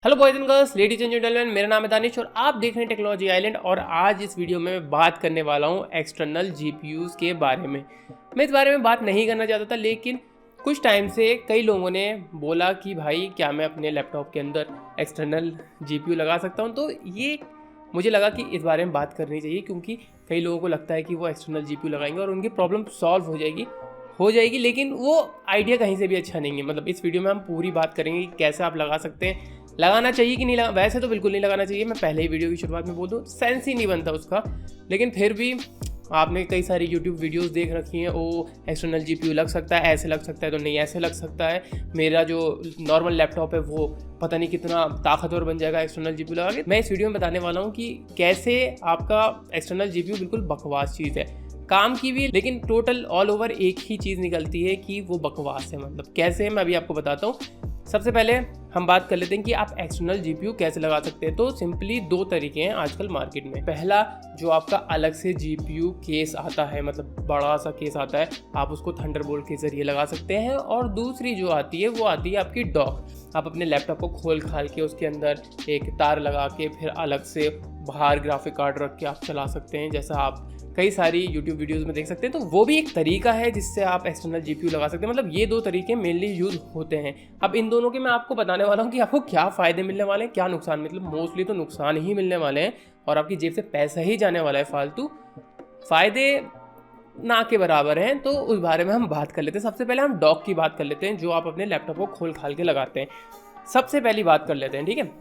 Hello boys and girls, ladies and gentleman, मेरा नाम है दानिश और आप देख रहे हैं टेक्नोलॉजी आइलैंड। और आज इस वीडियो में मैं बात करने वाला हूं एक्सटर्नल जीपीयूज़ के बारे में। मैं इस बारे में बात नहीं करना चाहता था, लेकिन कुछ टाइम से कई लोगों ने बोला कि भाई क्या मैं अपने लैपटॉप के अंदर एक्सटर्नल जीपीयू लगा सकता हूं। तो ये मुझे लगा कि इस बारे में बात करनी चाहिए, क्योंकि कई लोगों को लगता है कि वो एक्सटर्नल जीपीयू लगाएंगे और उनकी प्रॉब्लम सॉल्व हो जाएगी, लेकिन वो आइडिया कहीं से भी अच्छा नहीं है। मतलब इस वीडियो में हम पूरी बात करेंगे कि कैसे आप लगा सकते हैं, लगाना चाहिए कि नहीं लगा। वैसे तो बिल्कुल नहीं लगाना चाहिए, मैं पहले ही वीडियो की शुरुआत में बोल दूँ, सेंस ही नहीं बनता उसका। लेकिन फिर भी आपने कई सारी यूट्यूब वीडियोस देख रखी हैं, ओ एक्सटर्नल जीपीयू लग सकता है, ऐसे लग सकता है, तो नहीं ऐसे लग सकता है। मेरा जो नॉर्मल लैपटॉप है वो पता नहीं कितना ताकतवर बन जाएगा एक्सटर्नल जीपीयू लगा के। मैं इस वीडियो में बताने वाला हूँ कि कैसे आपका एक्सटर्नल जीपीयू बिल्कुल बकवास चीज़ है, काम की भी, लेकिन टोटल ऑल ओवर एक ही चीज़ निकलती है कि वो बकवास है। मतलब कैसे है, मैं अभी आपको बताता हूँ। सबसे पहले हम बात कर लेते हैं कि आप एक्सटर्नल जीपीयू कैसे लगा सकते हैं। तो सिंपली दो तरीके हैं आजकल मार्केट में। पहला, जो आपका अलग से जीपीयू केस आता है, मतलब बड़ा सा केस आता है, आप उसको थंडरबोल्ट के जरिए लगा सकते हैं। और दूसरी जो आती है वो आती है आपकी डॉक। आप अपने लैपटॉप को खोल खाल के उसके अंदर एक तार लगा के फिर अलग से बाहर ग्राफिक कार्ड रख के आप चला सकते हैं, जैसा आप कई सारी यूट्यूब वीडियोस में देख सकते हैं। तो वो भी एक तरीका है जिससे आप एक्सटर्नल जीपीयू लगा सकते हैं। मतलब ये दो तरीके मेनली यूज होते हैं। अब इन दोनों के मैं आपको बताने वाला हूँ कि आपको क्या फ़ायदे मिलने वाले हैं, क्या नुकसान। मतलब मोस्टली तो नुकसान ही मिलने वाले हैं और आपकी जेब से पैसा ही जाने वाला है फालतू। फ़ायदे ना के बराबर हैं, तो उस बारे में हम बात कर लेते हैं। सबसे पहले हम डॉक की बात कर लेते हैं, जो आप अपने लैपटॉप को खोल खाल के लगाते हैं। सबसे पहली बात कर लेते हैं, ठीक है।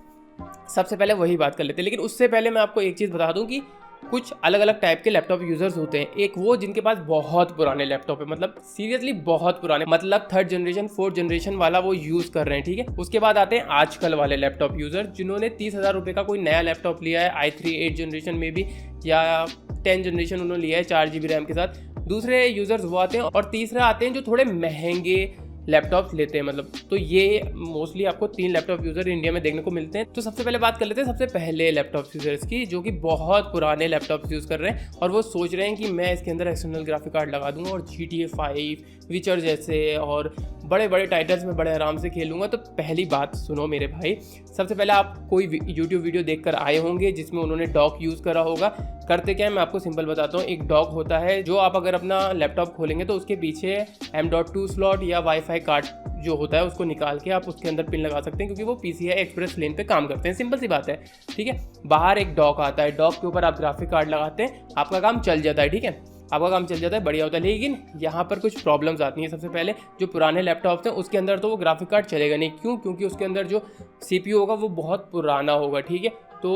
सबसे पहले वही बात कर लेते हैं, लेकिन उससे पहले मैं आपको एक चीज़ बता दूं कि कुछ अलग अलग टाइप के लैपटॉप यूजर्स होते हैं। एक वो जिनके पास बहुत पुराने लैपटॉप है, मतलब सीरियसली बहुत पुराने, मतलब थर्ड जनरेशन फोर्थ जनरेशन वाला वो यूज कर रहे हैं, ठीक है। उसके बाद आते हैं आजकल वाले लैपटॉप यूजर, जिन्होंने 30,000 रुपये का कोई नया लैपटॉप लिया है, i3 8 जनरेशन में भी, या 10 जनरेशन उन्होंने लिया है 4 GB रैम के साथ। दूसरे यूजर्स वो आते हैं, और तीसरे आते हैं जो थोड़े महंगे लैपटॉप लेते हैं। मतलब तो ये मोस्टली आपको 3 लैपटॉप यूज़र इंडिया में देखने को मिलते हैं। तो सबसे पहले बात कर लेते हैं सबसे पहले लैपटॉप यूज़र्स की, जो कि बहुत पुराने लैपटॉप यूज़ कर रहे हैं और वो सोच रहे हैं कि मैं इसके अंदर एक्सटर्नल ग्राफिक कार्ड लगा दूंगा और GTA 5 विचर जैसे और बड़े बड़े टाइटल्स में बड़े आराम से खेलूंगा। तो पहली बात सुनो मेरे भाई, सबसे पहले आप कोई यूट्यूब वीडियो देखकर आए होंगे जिसमें उन्होंने डॉक यूज़ करा होगा। करते क्या है, मैं आपको सिंपल बताता हूँ। एक डॉक होता है जो आप अगर अपना लैपटॉप खोलेंगे तो उसके पीछे M.2 स्लॉट या वाईफाई कार्ड जो होता है उसको निकाल के आप उसके अंदर पिन लगा सकते हैं, क्योंकि वो PCI एक्सप्रेस लेन पे काम करते हैं। सिंपल सी बात है, ठीक है। बाहर एक डॉक आता है, डॉक के ऊपर आप ग्राफिक कार्ड लगाते हैं, आपका काम चल जाता है, ठीक है। आपका काम चल जाता है, बढ़िया होता है। लेकिन यहाँ पर कुछ प्रॉब्लम्स आती हैं। सबसे पहले जो पुराने लैपटॉप्स हैं उसके अंदर तो वो ग्राफिक कार्ड चलेगा नहीं। क्यों? क्योंकि उसके अंदर जो CPU होगा वो बहुत पुराना होगा, ठीक है। तो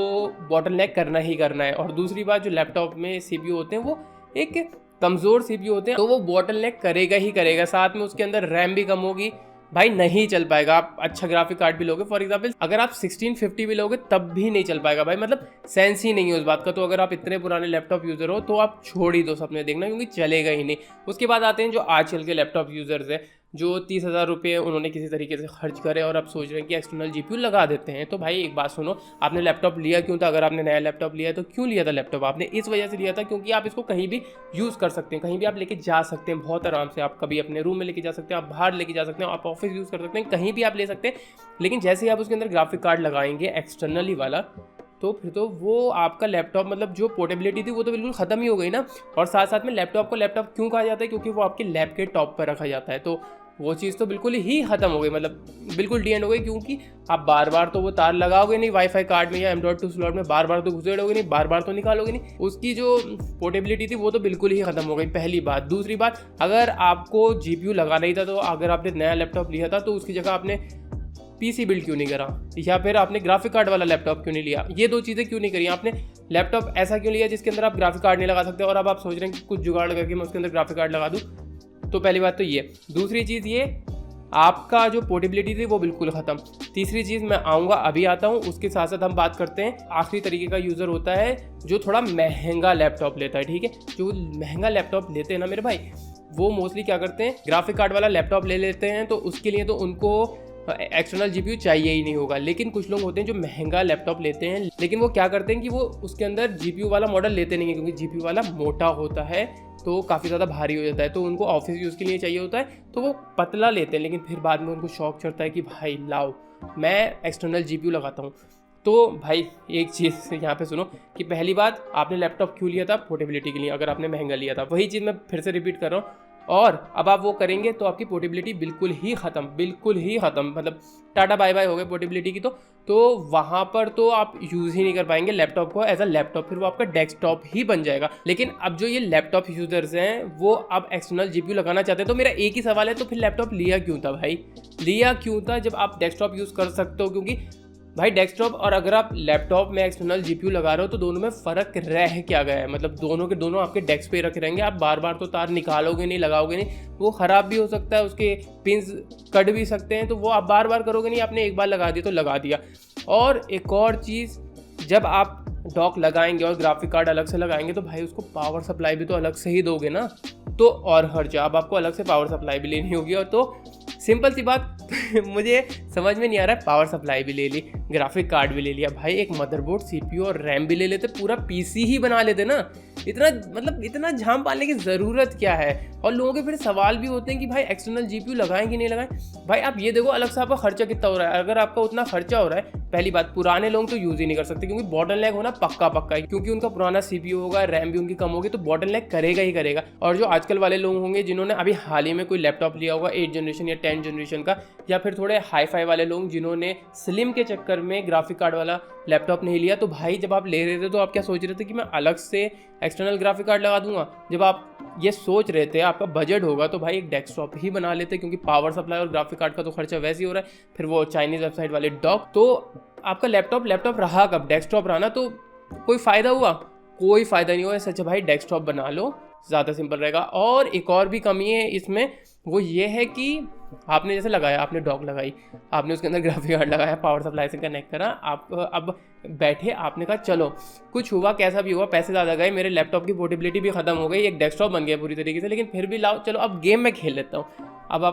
बॉटलनेक करना ही करना है। और दूसरी बात, जो लैपटॉप में CPU होते हैं वो एक कमज़ोर CPU होते हैं, तो वो बॉटलनेक करेगा ही करेगा। साथ में उसके अंदर रैम भी कम होगी, भाई नहीं चल पाएगा। आप अच्छा ग्राफिक कार्ड भी लोगे, फॉर एग्जांपल अगर आप 1650 भी लोगे तब भी नहीं चल पाएगा भाई। मतलब सेंस ही नहीं है उस बात का। तो अगर आप इतने पुराने लैपटॉप यूज़र हो तो आप छोड़ ही दो सपने देखना, क्योंकि चलेगा ही नहीं। उसके बाद आते हैं जो आजकल के लैपटॉप यूज़र्स हैं, जो 30,000 रुपये उन्होंने किसी तरीके से खर्च करे और अब सोच रहे हैं कि एक्सटर्नल जीपीयू लगा देते हैं। तो भाई एक बात सुनो, आपने लैपटॉप लिया क्यों था? अगर आपने नया लैपटॉप लिया है तो क्यों लिया था लैपटॉप? आपने इस वजह से लिया था क्योंकि आप इसको कहीं भी यूज़ कर सकते हैं, कहीं भी आप लेके जा सकते हैं बहुत आराम से। आप कभी अपने रूम में लेके जा सकते हैं, आप बाहर लेके जा सकते हैं, आप ऑफिस यूज़ कर सकते हैं, कहीं भी आप ले सकते हैं। लेकिन जैसे ही आप उसके अंदर ग्राफिक कार्ड लगाएंगे एक्सटर्नली वाला, तो फिर तो वो आपका लैपटॉप, मतलब जो पोर्टेबिलिटी थी वो तो बिल्कुल ख़त्म ही हो गई ना। और साथ साथ में लैपटॉप को लैपटॉप क्यों कहा जाता है? क्योंकि वो आपके लैप के टॉप पर रखा जाता है। तो वो चीज़ तो बिल्कुल ही ख़त्म हो गई, मतलब बिल्कुल डी एंड हो गई। क्योंकि आप बार बार तो वो तार लगाओगे नहीं वाईफाई कार्ड में या M.2 स्लॉट में, बार बार तो घुसेड़ोगे नहीं, बार बार तो निकालोगे नहीं। उसकी जो पोर्टेबिलिटी थी वो तो बिल्कुल ही ख़त्म हो गई, पहली बात। दूसरी बात, अगर आपको GPU लगाना ही था, तो अगर आपने नया लैपटॉप लिया था तो उसकी जगह आपने PC बिल्ड क्यों नहीं करा, या फिर आपने ग्राफिक कार्ड वाला लैपटॉप क्यों नहीं लिया? ये दो चीज़ें क्यों नहीं करी? आपने लैपटॉप ऐसा क्यों लिया जिसके अंदर आप ग्राफिक कार्ड नहीं लगा सकते, और अब आप सोच रहे हैं कि कुछ जुगाड़ करके मैं उसके अंदर ग्राफिक कार्ड लगा दूँ? तो पहली बात तो ये। दूसरी चीज़ ये, आपका जो पोर्टेबिलिटी थी वो बिल्कुल ख़त्म। तीसरी चीज़ मैं आऊँगा, अभी आता हूँ। उसके साथ साथ हम बात करते हैं आखिरी तरीके का यूज़र होता है जो थोड़ा महंगा लैपटॉप लेता है, ठीक है। जो महंगा लैपटॉप लेते हैं ना मेरे भाई, वो मोस्टली क्या करते हैं, ग्राफिक कार्ड वाला लैपटॉप ले लेते हैं। तो उसके लिए तो उनको एक्सटर्नल जीपीयू चाहिए ही नहीं होगा। लेकिन कुछ लोग होते हैं जो महंगा लैपटॉप लेते हैं, लेकिन वो क्या करते हैं कि वो उसके अंदर जीपीयू वाला मॉडल लेते नहीं है, क्योंकि जीपीयू वाला मोटा होता है तो काफ़ी ज़्यादा भारी हो जाता है। तो उनको ऑफिस यूज़ के लिए चाहिए होता है, तो वो पतला लेते हैं। लेकिन फिर बाद में उनको शौक चढ़ता है कि भाई लाओ मैं एक्सटर्नल जीपीयू लगाता हूँ। तो भाई एक चीज़ यहाँ पे सुनो कि पहली बात, आपने लैपटॉप क्यों लिया था? पोर्टेबिलिटी के लिए, अगर आपने महंगा लिया था। वही चीज़ मैं फिर से रिपीट कर रहा हूँ। और अब आप वो करेंगे तो आपकी पोर्टेबिलिटी बिल्कुल ही ख़त्म, बिल्कुल ही ख़त्म, मतलब टाटा बाय बाय हो गए पोर्टेबिलिटी की। तो वहाँ पर तो आप यूज़ ही नहीं कर पाएंगे लैपटॉप को एज अ लैपटॉप, फिर वो आपका डेस्कटॉप ही बन जाएगा। लेकिन अब जो ये लैपटॉप यूज़र्स हैं वो अब एक्सटर्नल जीपीयू लगाना चाहते हैं, तो मेरा एक ही सवाल है, तो फिर लैपटॉप लिया क्यों था भाई? लिया क्यों था जब आप डेस्कटॉप यूज़ कर सकते हो? क्योंकि भाई डेस्कटॉप और अगर आप लैपटॉप में एक्सटर्नल जीपीयू लगा रहे हो तो दोनों में फ़र्क रह क्या गया है? मतलब दोनों के दोनों आपके डेस्क पे रखे रहेंगे, आप बार बार तो तार निकालोगे नहीं, लगाओगे नहीं, वो ख़राब भी हो सकता है, उसके पिंस कट भी सकते हैं, तो वो आप बार बार करोगे नहीं, आपने एक बार लगा दिया तो लगा दिया। और एक और चीज़, जब आप डॉक लगाएंगे और ग्राफिक कार्ड अलग से लगाएंगे तो भाई उसको पावर सप्लाई भी तो अलग से ही दोगे ना, तो और खर्चा, अब आपको अलग से पावर सप्लाई भी लेनी होगी। और तो सिंपल सी बात मुझे समझ में नहीं आ रहा है, पावर सप्लाई भी ले ली, ग्राफिक कार्ड भी ले लिया, भाई एक मदरबोर्ड, सीपीयू और रैम भी ले लेते, पूरा पीसी ही बना लेते ना। इतना झाम पालने की ज़रूरत क्या है? और लोगों के फिर सवाल भी होते हैं कि भाई एक्सटर्नल जीपीयू लगाएं कि नहीं लगाएं। भाई आप ये देखो अलग से आपका खर्चा कितना हो रहा है। अगर आपका उतना खर्चा हो रहा है, पहली बात पुराने लोग तो यूज़ ही नहीं कर सकते, क्योंकि बॉटलनेक होना पक्का है, क्योंकि उनका पुराना सीपीयू होगा, रैम भी उनकी कम होगी, तो बॉटलनेक करेगा ही करेगा। और जो आजकल वाले लोग होंगे जिन्होंने अभी हाल ही में कोई लैपटॉप लिया होगा 8 जनरेशन या 10 जनरेशन का, या फिर थोड़े हाई फाई वाले लोग जिन्होंने स्लिम के चक्कर में ग्राफिक कार्ड वाला लैपटॉप नहीं लिया, तो भाई जब आप ले रहे थे तो आप क्या सोच रहे थे कि मैं अलग से एक्सटर्नल ग्राफिक कार्ड लगा दूंगा? जब आप ये सोच रहे थे, आपका बजट होगा, तो भाई एक डेस्कटॉप ही बना लेते, क्योंकि पावर सप्लाई और ग्राफिक कार्ड का तो खर्चा वैसे ही हो रहा है, फिर वो चाइनीज़ वेबसाइट वाले डॉक। तो आपका लैपटॉप रहा कब? डेस्कटॉप रहा ना, तो कोई फ़ायदा हुआ? कोई फ़ायदा नहीं हुआ। सच भाई डेस्कटॉप बना लो, ज़्यादा सिंपल रहेगा। और एक और भी कमी है इसमें, वो ये है कि आपने जैसे लगाया, आपने डॉक लगाई, आपने उसके अंदर ग्राफिक कार्ड लगाया, पावर सप्लाई से कनेक्ट करा, आप अब बैठे, आपने कहा चलो कुछ हुआ, कैसा भी हुआ, पैसे ज़्यादा गए, मेरे लैपटॉप की पोर्टेबिलिटी भी ख़त्म हो गई, एक डेस्कटॉप बन गया पूरी तरीके से, लेकिन फिर भी लाओ चलो अब गेम में खेल लेता हूँ। अब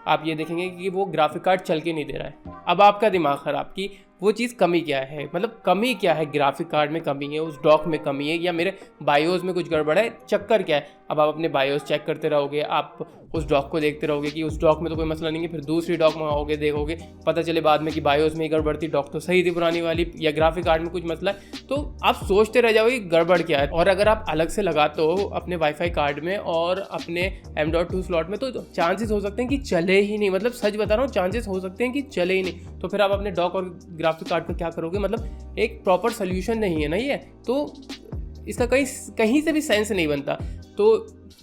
आप ये देखेंगे कि वो ग्राफिक कार्ड चल के नहीं दे रहा है। अब आपका दिमाग ख़राब कि वो चीज़ कमी क्या है, मतलब कमी क्या है? ग्राफिक कार्ड में कमी है, उस डॉक में कमी है, या मेरे बायोस में कुछ गड़बड़ है, चक्कर क्या है? अब आप अपने बायोस चेक करते रहोगे, आप उस डॉक को देखते रहोगे कि उस डॉक में तो कोई मसला नहीं है, फिर दूसरी डॉक मंगाओगे, देखोगे, पता चले बाद में कि बायोस में ही गड़बड़ थी, डॉक तो सही थी पुरानी वाली, या ग्राफिक कार्ड में कुछ मसला है, तो आप सोचते रह जाओगे कि गड़बड़ क्या है। और अगर आप अलग से लगाते हो अपने वाईफाई कार्ड में और अपने M.2 स्लॉट में, तो चांसेस हो सकते हैं कि चले ही नहीं, मतलब सच बता रहा हूँ, चांसेस हो सकते हैं कि चले ही नहीं। तो फिर आप अपने डॉक और ग्राफिक कार्ड का क्या करोगे? मतलब एक प्रॉपर सोल्यूशन नहीं है ना ये, तो इसका कहीं से भी सेंस नहीं बनता। तो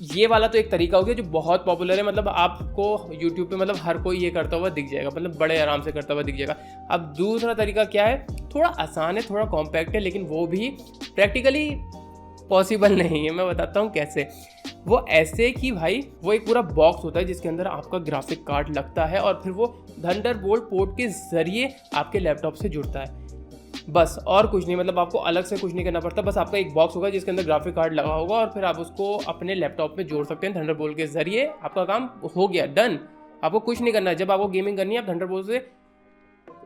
ये वाला तो एक तरीका हो गया जो बहुत पॉपुलर है, मतलब आपको यूट्यूब पे मतलब हर कोई ये करता हुआ दिख जाएगा, मतलब बड़े आराम से करता हुआ दिख जाएगा। अब दूसरा तरीका क्या है? थोड़ा आसान है, थोड़ा कॉम्पैक्ट है, लेकिन वो भी प्रैक्टिकली पॉसिबल नहीं है। मैं बताता हूँ कैसे। वो ऐसे कि भाई वो एक पूरा बॉक्स होता है जिसके अंदर आपका ग्राफिक कार्ड लगता है, और फिर वो थंडरबोल्ट पोर्ट के ज़रिए आपके लैपटॉप से जुड़ता है, बस और कुछ नहीं। मतलब आपको अलग से कुछ नहीं करना पड़ता, बस आपका एक बॉक्स होगा जिसके अंदर ग्राफिक कार्ड लगा होगा, और फिर आप उसको अपने लैपटॉप में जोड़ सकते हैं थंडरबोल्ट के ज़रिए। आपका काम हो गया, डन। आपको कुछ नहीं करना है। जब आपको गेमिंग करनी है, आप थंडरबोल्ट से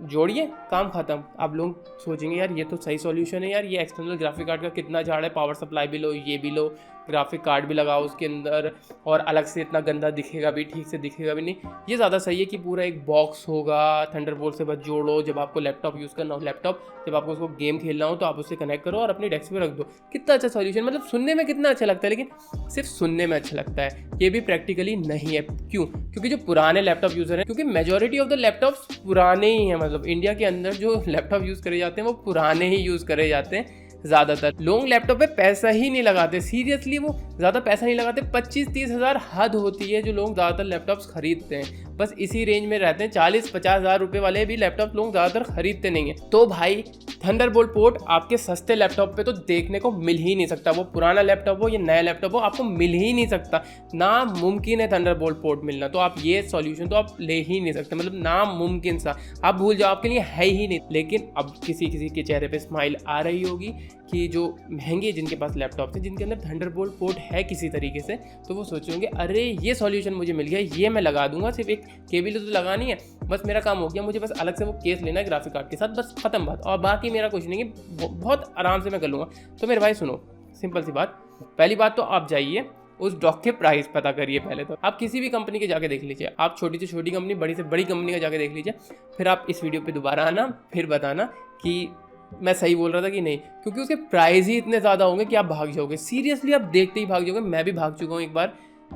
जोड़िए, काम खत्म। आप लोग सोचेंगे यार ये तो सही सॉल्यूशन है यार, ये एक्सटर्नल ग्राफिक कार्ड का कितना झाड़ है, पावर सप्लाई भी लो, ये भी लो, ग्राफिक कार्ड भी लगाओ उसके अंदर, और अलग से इतना गंदा दिखेगा भी, ठीक से दिखेगा भी नहीं। ये ज़्यादा सही है कि पूरा एक बॉक्स होगा, थंडरबोल्ट से बस जोड़ो। जब आपको लैपटॉप यूज़ करना हो, लैपटॉप जब आपको उसको गेम खेलना हो तो आप उससे कनेक्ट करो और अपनी डेस्क पे रख दो। कितना अच्छा सॉल्यूशन, मतलब सुनने में कितना अच्छा लगता है, लेकिन सिर्फ सुनने में अच्छा लगता है, ये भी प्रैक्टिकली नहीं है। क्यों? क्योंकि जो पुराने लैपटॉप यूज़र हैं, क्योंकि मेजॉरिटी ऑफ द लैपटॉप्स पुराने ही हैं, मतलब इंडिया के अंदर जो लैपटॉप यूज़ करे जाते हैं वो पुराने ही यूज़ करे जाते हैं। ज़्यादातर लोग लैपटॉप पे पैसा ही नहीं लगाते, सीरियसली वो ज़्यादा पैसा नहीं लगाते। 25-30 हज़ार हद होती है जो लोग ज़्यादातर लैपटॉप्स खरीदते हैं, बस इसी रेंज में रहते हैं। 40-50 हज़ार रुपये वाले भी लैपटॉप लोग ज़्यादातर खरीदते नहीं हैं। तो भाई थंडरबोल्ट पोर्ट आपके सस्ते लैपटॉप पे तो देखने को मिल ही नहीं सकता, वो पुराना लैपटॉप हो या नया लैपटॉप हो, आपको मिल ही नहीं सकता। नामुमकिन है थंडरबोल्ट पोर्ट मिलना, तो आप ये सॉल्यूशन तो आप ले ही नहीं सकते, मतलब नामुमकिन सा, आप भूल जाओ, आपके लिए है ही नहीं। लेकिन अब किसी किसी के चेहरे पे स्माइल आ रही होगी कि जो महंगे जिनके पास लैपटॉप है, जिनके अंदर थंडरबोल्ट पोर्ट है किसी तरीके से, तो वो सोचेंगे अरे ये सॉल्यूशन मुझे मिल गया, ये मैं लगा दूंगा, सिर्फ एक केबल तो लगानी है, बस मेरा काम हो गया, मुझे बस अलग से वो केस लेना है ग्राफिक कार्ड के साथ, बस खत्म बात, और बाकी मेरा कुछ नहीं है, बहुत आराम से मैं कर लूँगा। तो मेरे भाई सुनो, सिंपल सी बात, पहली बात तो आप जाइए उस डॉग के प्राइस पता करिए पहले तो। आप किसी भी कंपनी के जाके देख लीजिए, आप छोटी से छोटी कंपनी, बड़ी से बड़ी कंपनी का जाके देख लीजिए, फिर आप इस वीडियो पे दोबारा आना, फिर बताना कि मैं सही बोल रहा था कि नहीं, क्योंकि उसके प्राइस ही इतने ज़्यादा होंगे कि आप भाग जाओगे। सीरियसली आप देखते ही भाग जाओगे। मैं भी भाग चुका हूँ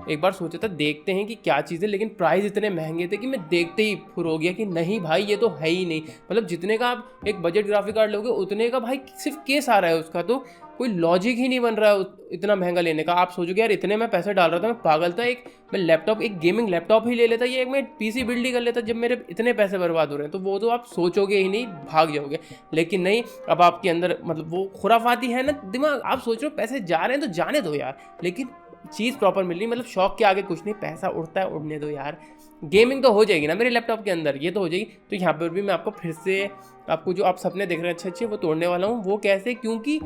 एक बार सोचा था देखते हैं कि क्या चीज़ है, लेकिन प्राइस इतने महंगे थे कि मैं देखते ही फुर हो गया कि नहीं भाई ये तो है ही नहीं। मतलब जितने का आप एक बजट ग्राफिक कार्ड लोगे उतने का भाई सिर्फ केस आ रहा है उसका, तो कोई लॉजिक ही नहीं बन रहा है इतना महंगा लेने का। आप सोचोगे यार इतने मैं पैसे डाल रहा था, मैं पागल था, मैं लैपटॉप, एक गेमिंग लैपटॉप ही ले लेता, ये एक मैं पीसी बिल्ड ही कर लेता जब मेरे इतने पैसे बर्बाद हो रहे हैं। तो वो तो आप सोचोगे ही नहीं, भाग जाओगे। लेकिन नहीं, अब आपके अंदर मतलब वो खुराफाती है ना दिमाग, आप सोच रहे हो पैसे जा रहे हैं तो जाने दो यार, लेकिन चीज़ प्रॉपर मिल रही, मतलब शौक के आगे कुछ नहीं, पैसा उड़ता है उड़ने दो यार। गेमिंग तो हो जाएगी ना मेरे लैपटॉप के अंदर, ये तो हो जाएगी। तो यहाँ पर भी मैं आपको फिर से आपको जो आप सपने देख रहे हैं अच्छे अच्छे, वो तोड़ने वाला हूँ। वो कैसे? क्योंकि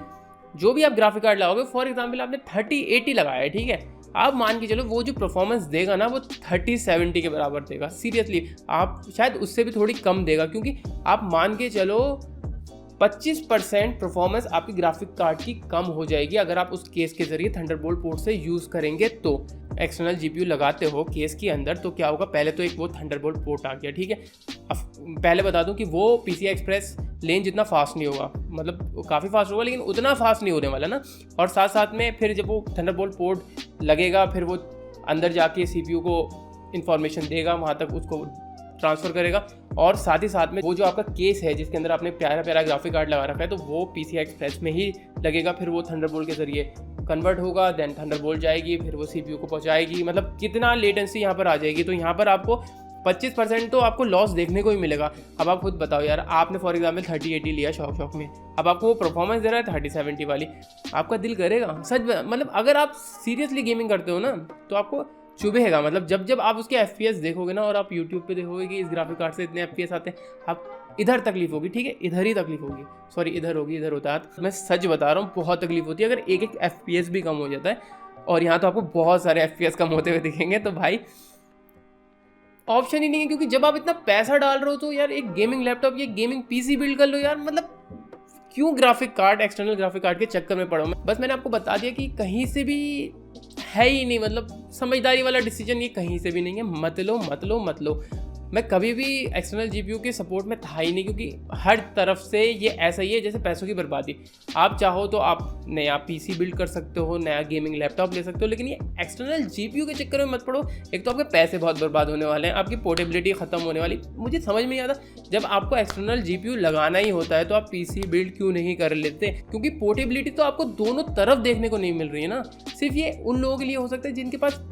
जो भी आप ग्राफिक कार्ड लगाओगे, फॉर एग्जाम्पल आपने 3080 लगाया है, ठीक है, आप मान के चलो वो जो परफॉर्मेंस देगा ना वो 3070 के बराबर देगा। सीरियसली आप शायद उससे भी थोड़ी कम देगा, क्योंकि आप मान के चलो 25% परफॉर्मेंस आपकी ग्राफिक कार्ड की कम हो जाएगी अगर आप उस केस के जरिए थंडरबोल्ट पोर्ट से यूज़ करेंगे। तो एक्सटर्नल जीपीयू लगाते हो केस के अंदर तो क्या होगा, पहले तो एक वो थंडरबोल्ट पोर्ट आ गया, ठीक है। अब पहले बता दूं कि वो PCI एक्सप्रेस लेन जितना फास्ट नहीं होगा, मतलब काफ़ी फास्ट होगा लेकिन उतना फास्ट नहीं होने वाला ना। और साथ साथ में फिर जब वो थंडरबोल्ट पोर्ट लगेगा, फिर वो अंदर जाके CPU को इन्फॉर्मेशन देगा, वहाँ तक उसको ट्रांसफ़र करेगा, और साथ ही साथ में वो जो आपका केस है जिसके अंदर आपने प्यारा प्यारा ग्राफिक कार्ड लगा रखा है, तो वो PCI एक्सप्रेस में ही लगेगा, फिर वो थंडरबोल्ट के जरिए कन्वर्ट होगा, देन थंडरबोल्ट जाएगी, फिर वो CPU को पहुंचाएगी। मतलब कितना लेटेंसी यहाँ पर आ जाएगी। तो यहाँ पर आपको 25% तो आपको लॉस देखने को ही मिलेगा। अब आप खुद बताओ यार, आपने फॉर एग्जाम्पल 3080 लिया शौक में, अब आपको वो परफॉर्मेंस दे रहा है 3070 वाली, आपका दिल करेगा सच में? मतलब अगर आप सीरियसली गेमिंग करते हो ना तो आपको चुभेगा। मतलब जब आप उसके FPS देखोगे ना, और आप YouTube पे देखोगे कि इस ग्राफिक कार्ड से इतने FPS आते हैं, आप इधर तकलीफ होगी, ठीक है, इधर ही तकलीफ होगी, सॉरी इधर होगी, इधर होता है। मैं सच बता रहा हूँ, बहुत तकलीफ होती है अगर एक FPS भी कम हो जाता है। और यहाँ तो आपको बहुत सारे FPS कम होते हुए दिखेंगे, तो भाई ऑप्शन ही नहीं है। क्योंकि जब आप इतना पैसा डाल रहे हो तो यार एक गेमिंग लैपटॉप, ये गेमिंग PC बिल्ड कर लो यार। मतलब क्यों graphic card, external graphic card के चक्कर में पड़ा हूँ? बस मैंने आपको बता दिया कि कहीं से भी है ही नहीं, मतलब समझदारी वाला डिसीजन ये कहीं से भी नहीं है। मत लो। मैं कभी भी एक्सटर्नल GPU के सपोर्ट में था ही नहीं, क्योंकि हर तरफ से ये ऐसा ही है जैसे पैसों की बर्बादी। आप चाहो तो आप नया PC बिल्ड कर सकते हो, नया गेमिंग लैपटॉप ले सकते हो, लेकिन ये एक्सटर्नल GPU के चक्कर में मत पड़ो। एक तो आपके पैसे बहुत बर्बाद होने वाले हैं, आपकी पोर्टेबिलिटी ख़त्म होने वाली। मुझे समझ में नहीं आता, जब आपको एक्सटर्नल GPU लगाना ही होता है तो आप PC बिल्ड क्यों नहीं कर लेते? क्योंकि पोर्टेबिलिटी तो आपको दोनों तरफ देखने को नहीं मिल रही है ना। सिर्फ ये उन लोगों के लिए हो सकता है जिनके पास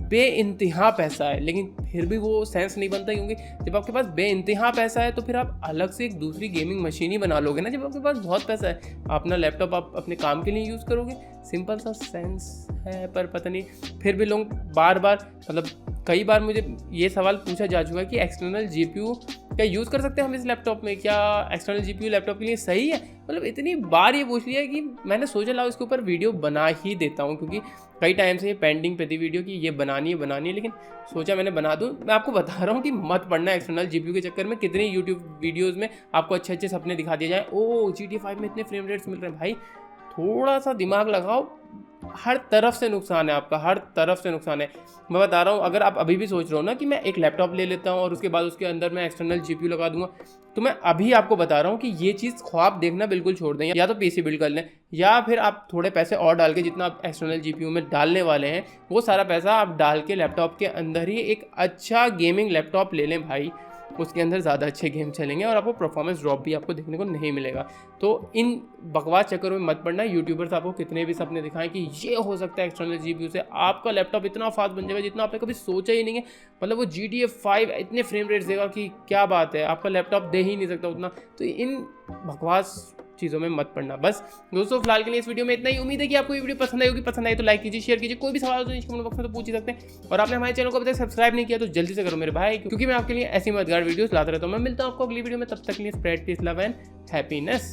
बेइंतहा पैसा है, लेकिन फिर भी वो सेंस नहीं बनता, क्योंकि जब आपके पास बेइंतहा पैसा है तो फिर आप अलग से एक दूसरी गेमिंग मशीन ही बना लोगे ना। जब आपके पास बहुत पैसा है, अपना लैपटॉप आप अपने काम के लिए यूज़ करोगे, सिंपल सा सेंस है। पर पता नहीं फिर भी लोग बार बार, मतलब कई बार मुझे ये सवाल पूछा जा चुका है कि एक्सटर्नल GPU क्या यूज़ कर सकते हैं हम इस लैपटॉप में, क्या एक्सटर्नल GPU लैपटॉप के लिए सही है? मतलब इतनी बार ये पूछ लिया है कि मैंने सोचा लाओ इसके ऊपर वीडियो बना ही देता हूँ, क्योंकि कई टाइम से ये पेंडिंग पे थी वीडियो कि ये बनानी है, लेकिन सोचा मैंने बना दूँ। मैं आपको बता रहा हूँ कि मत पड़ना एक्सटर्नल GPU के चक्कर में। कितनी यूट्यूब वीडियोज़ में आपको अच्छे अच्छे सपने दिखा दिए जाए, ओ GTA 5 में इतने फ्रेम रेट्स मिल रहे हैं। भाई थोड़ा सा दिमाग लगाओ, हर तरफ से नुकसान है आपका, हर तरफ से नुकसान है। मैं बता रहा हूँ, अगर आप अभी भी सोच रहे हो ना कि मैं एक लैपटॉप ले लेता हूँ और उसके बाद उसके अंदर मैं एक्सटर्नल GPU लगा दूंगा, तो मैं अभी आपको बता रहा हूँ कि ये चीज़ ख्वाब देखना बिल्कुल छोड़ दें। या तो PC बिल्ड कर लें, या फिर आप थोड़े पैसे और डाल के, जितना आप एक्सटर्नल GPU में डालने वाले हैं वो सारा पैसा आप डाल के लैपटॉप के अंदर ही एक अच्छा गेमिंग लैपटॉप ले लें भाई। उसके अंदर ज़्यादा अच्छे गेम चलेंगे और आपको परफॉर्मेंस ड्रॉप भी आपको देखने को नहीं मिलेगा। तो इन बकवास चक्करों में मत पड़ना। यूट्यूबर्स आपको कितने भी सपने दिखाएं कि ये हो सकता है एक्सटर्नल GPU से आपका लैपटॉप इतना फास्ट बन जाएगा जितना आपने कभी सोचा ही नहीं है। मतलब वो GTA 5 इतने फ्रेम रेट्स देगा कि क्या बात है, आपका लैपटॉप दे ही नहीं सकता उतना। तो इन बकवास चीज़ों में मत पड़ना। बस दोस्तों फिलहाल के लिए इस वीडियो में इतना ही। उम्मीद है कि आपको ये वीडियो पसंद आई होगी। पसंद आई तो लाइक कीजिए, शेयर कीजिए। कोई भी सवाल हो तो नीचे कमेंट बॉक्स में तो पूछ ही सकते हैं। और आपने हमारे चैनल को अभी तक सब्सक्राइब नहीं किया तो जल्दी से करो मेरे भाई, क्योंकि मैं आपके लिए ऐसी मददगार वीडियोस लाता रहता हूँ। मैं मिलता हूँ आपको अगली वीडियो में, तब तक के लिए spread peace, love and happiness.